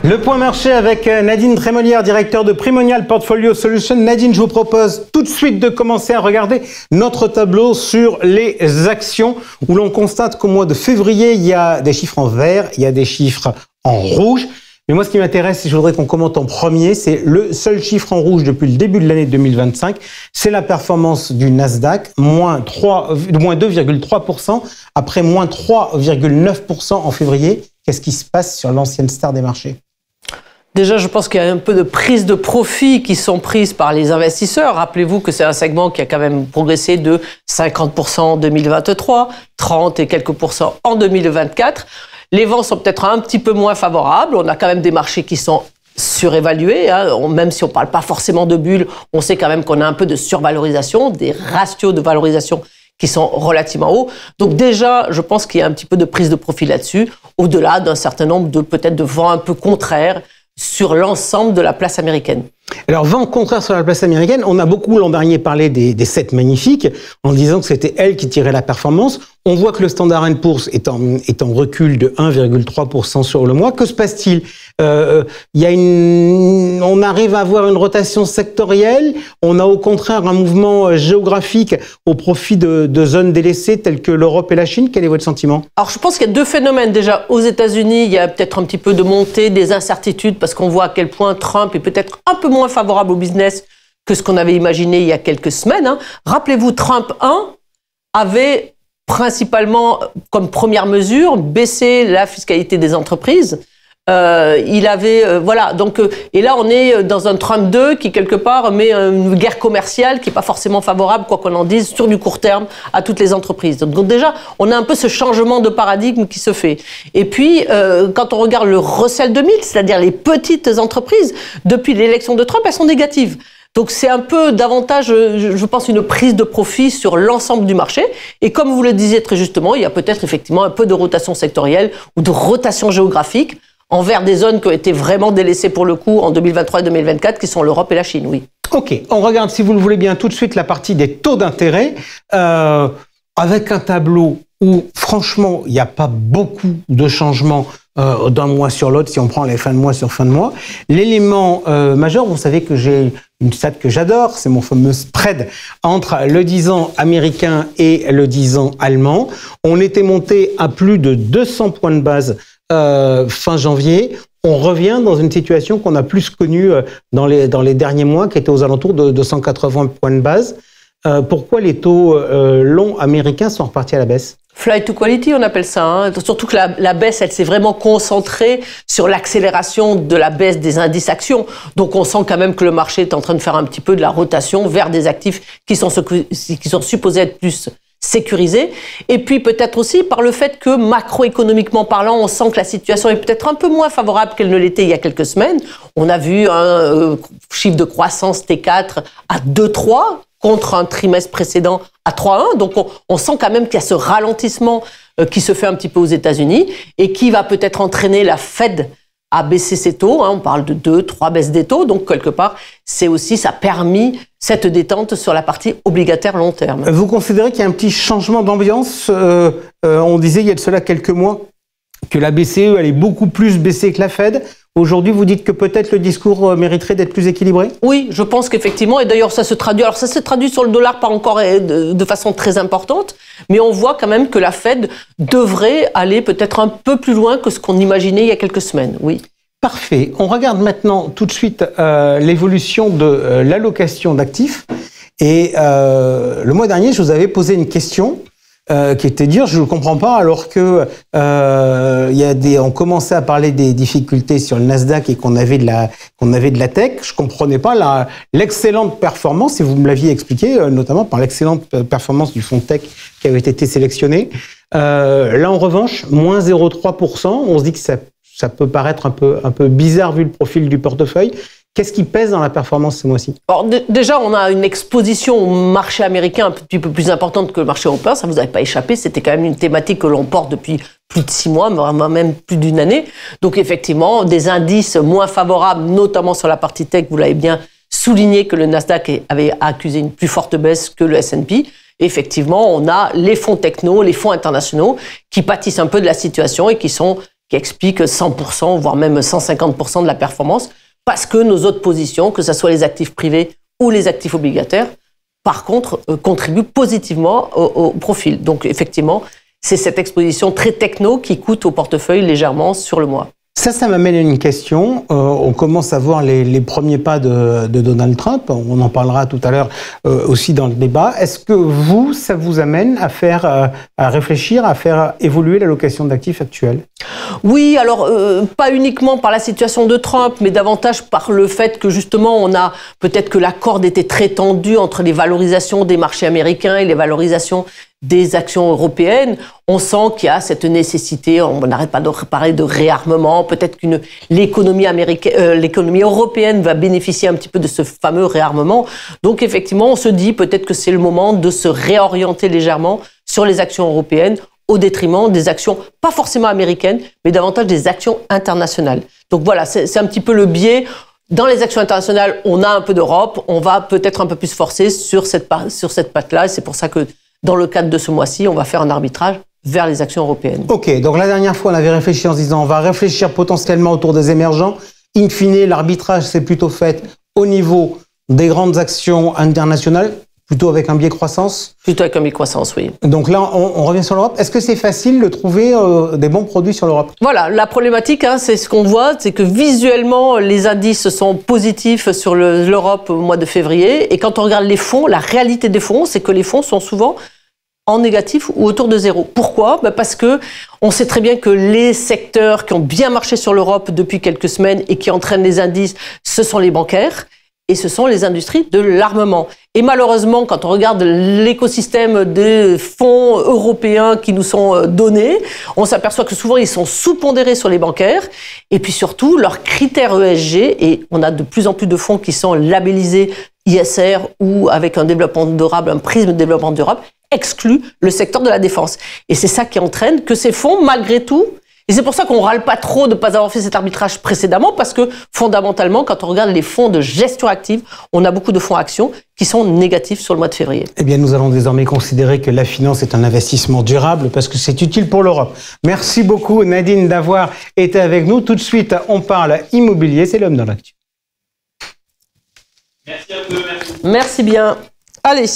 Le point marché avec Nadine Trémolière, directeur de Primonial Portfolio Solutions. Nadine, je vous propose tout de suite de commencer à regarder notre tableau sur les actions où l'on constate qu'au mois de février, il y a des chiffres en vert, il y a des chiffres en rouge. Mais moi, ce qui m'intéresse, et je voudrais qu'on commente en premier, c'est le seul chiffre en rouge depuis le début de l'année 2025. C'est la performance du Nasdaq, moins 2,3%, après moins 3,9% en février. Qu'est-ce qui se passe sur l'ancienne star des marchés ? Déjà, je pense qu'il y a un peu de prises de profit qui sont prises par les investisseurs. Rappelez-vous que c'est un segment qui a quand même progressé de 50% en 2023, 30 et quelques pourcents en 2024. Les vents sont peut-être un petit peu moins favorables. On a quand même des marchés qui sont surévalués. Même si on ne parle pas forcément de bulles, on sait quand même qu'on a un peu de survalorisation, des ratios de valorisation qui sont relativement hauts. Donc déjà, je pense qu'il y a un petit peu de prise de profit là-dessus, au-delà d'un certain nombre de peut-être de vents un peu contraires sur l'ensemble de la place américaine. Alors, vent contraire sur la place américaine, on a beaucoup l'an dernier parlé des 7 magnifiques, en disant que c'était elles qui tiraient la performance. On voit que le Standard & Poor's est en recul de 1,3% sur le mois. Que se passe-t-il ? On arrive à avoir une rotation sectorielle. On a au contraire un mouvement géographique au profit de zones délaissées telles que l'Europe et la Chine. Quel est votre sentiment ? Alors, je pense qu'il y a deux phénomènes. Déjà, aux États-Unis, il y a peut-être un petit peu de montée des incertitudes parce qu'on voit à quel point Trump est peut-être un peu moins favorable au business que ce qu'on avait imaginé il y a quelques semaines. Rappelez-vous, Trump 1 avait principalement, comme première mesure, baissé la fiscalité des entreprises. Il avait, et là on est dans un Trump 2 qui quelque part met une guerre commerciale qui est pas forcément favorable, quoi qu'on en dise, sur du court terme à toutes les entreprises. Donc déjà, on a un peu ce changement de paradigme qui se fait. Et puis, quand on regarde le Russell 2000, c'est-à-dire les petites entreprises, depuis l'élection de Trump, elles sont négatives. Donc c'est un peu davantage, je pense, une prise de profit sur l'ensemble du marché. Et comme vous le disiez très justement, il y a peut-être effectivement un peu de rotation sectorielle ou de rotation géographique envers des zones qui ont été vraiment délaissées pour le coup en 2023 et 2024, qui sont l'Europe et la Chine, oui. Ok, on regarde, si vous le voulez bien, tout de suite la partie des taux d'intérêt, avec un tableau où, franchement, il n'y a pas beaucoup de changements d'un mois sur l'autre, si on prend les fins de mois sur fin de mois. L'élément majeur, vous savez que j'ai une stat que j'adore, c'est mon fameux spread entre le 10 ans américain et le 10 ans allemand. On était monté à plus de 200 points de base fin janvier. On revient dans une situation qu'on a plus connue dans les derniers mois, qui était aux alentours de 180 points de base. Pourquoi les taux longs américains sont repartis à la baisse ? Flight to quality, on appelle ça. Surtout que la baisse, elle s'est vraiment concentrée sur l'accélération de la baisse des indices actions. Donc on sent quand même que le marché est en train de faire un petit peu de la rotation vers des actifs qui sont supposés être plus sécurisés. Et puis peut-être aussi par le fait que macroéconomiquement parlant, on sent que la situation est peut-être un peu moins favorable qu'elle ne l'était il y a quelques semaines. On a vu un chiffre de croissance T4 à 2,3 contre un trimestre précédent à 3,1. Donc on sent quand même qu'il y a ce ralentissement qui se fait un petit peu aux États-Unis et qui va peut-être entraîner la Fed à baisser ses taux. On parle de 2-3 baisses des taux. Donc quelque part, ça a permis cette détente sur la partie obligataire long terme. Vous considérez qu'il y a un petit changement d'ambiance on disait il y a de cela quelques mois que la BCE allait beaucoup plus baisser que la Fed. Aujourd'hui, vous dites que peut-être le discours mériterait d'être plus équilibré ? Oui, je pense qu'effectivement, et d'ailleurs ça se traduit. Alors ça se traduit sur le dollar, pas encore de façon très importante, mais on voit quand même que la Fed devrait aller peut-être un peu plus loin que ce qu'on imaginait il y a quelques semaines, oui. Parfait. On regarde maintenant tout de suite l'évolution de l'allocation d'actifs. Et le mois dernier, je vous avais posé une question qui était de dire je ne comprends pas alors que on commençait à parler des difficultés sur le Nasdaq et qu'on avait de la tech. Je comprenais pas l'excellente performance, et vous me l'aviez expliqué, notamment par l'excellente performance du fonds tech qui avait été sélectionné. Là en revanche, moins 0,3%. On se dit que ça peut paraître un peu bizarre vu le profil du portefeuille. Qu'est-ce qui pèse dans la performance ce mois-ci ? Alors déjà, on a une exposition au marché américain un petit peu plus importante que le marché européen. Ça ne vous avait pas échappé. C'était quand même une thématique que l'on porte depuis plus de 6 mois, même plus d'une année. Donc effectivement, des indices moins favorables, notamment sur la partie tech. Vous l'avez bien souligné que le Nasdaq avait accusé une plus forte baisse que le S&P. Effectivement, on a les fonds techno, les fonds internationaux qui pâtissent un peu de la situation et qui sont qui explique 100%, voire même 150% de la performance, parce que nos autres positions, que ce soit les actifs privés ou les actifs obligataires, par contre, contribuent positivement au profil. Donc effectivement, c'est cette exposition très techno qui coûte au portefeuille légèrement sur le mois. Ça m'amène à une question. On commence à voir les premiers pas de Donald Trump. On en parlera tout à l'heure aussi dans le débat. Est-ce que ça vous amène à réfléchir, à faire évoluer l'allocation d'actifs actuelle? Oui, alors pas uniquement par la situation de Trump, mais davantage par le fait que justement on a peut-être que la corde était très tendue entre les valorisations des marchés américains et les valorisations des actions européennes. On sent qu'il y a cette nécessité, on n'arrête pas de parler de réarmement, peut-être que l'économie européenne va bénéficier un petit peu de ce fameux réarmement. Donc effectivement, on se dit peut-être que c'est le moment de se réorienter légèrement sur les actions européennes au détriment des actions, pas forcément américaines, mais davantage des actions internationales. Donc voilà, c'est un petit peu le biais. Dans les actions internationales, on a un peu d'Europe, on va peut-être un peu plus forcer sur cette patte-là. C'est pour ça que dans le cadre de ce mois-ci, on va faire un arbitrage vers les actions européennes. Ok, donc la dernière fois, on avait réfléchi en se disant on va réfléchir potentiellement autour des émergents. In fine, l'arbitrage s'est plutôt fait au niveau des grandes actions internationales, plutôt avec un biais croissance. Plutôt avec un biais croissance, oui. Donc là, on revient sur l'Europe. Est-ce que c'est facile de trouver des bons produits sur l'Europe? Voilà, la problématique, c'est ce qu'on voit, c'est que visuellement, les indices sont positifs sur l'Europe au mois de février. Et quand on regarde les fonds, la réalité des fonds, c'est que les fonds sont souvent en négatif ou autour de zéro. Pourquoi? Parce que on sait très bien que les secteurs qui ont bien marché sur l'Europe depuis quelques semaines et qui entraînent les indices, ce sont les bancaires et ce sont les industries de l'armement. Et malheureusement, quand on regarde l'écosystème des fonds européens qui nous sont donnés, on s'aperçoit que souvent ils sont sous-pondérés sur les bancaires et puis surtout leurs critères ESG, et on a de plus en plus de fonds qui sont labellisés ISR ou avec un développement durable, un prisme de développement durable, exclut le secteur de la défense. Et c'est ça qui entraîne que ces fonds, malgré tout, et c'est pour ça qu'on râle pas trop de ne pas avoir fait cet arbitrage précédemment, parce que fondamentalement, quand on regarde les fonds de gestion active, on a beaucoup de fonds actions qui sont négatifs sur le mois de février. Eh bien, nous allons désormais considérer que la finance est un investissement durable parce que c'est utile pour l'Europe. Merci beaucoup, Nadine, d'avoir été avec nous. Tout de suite, on parle immobilier. C'est l'homme dans l'actu. Merci à vous. Merci bien. Allez.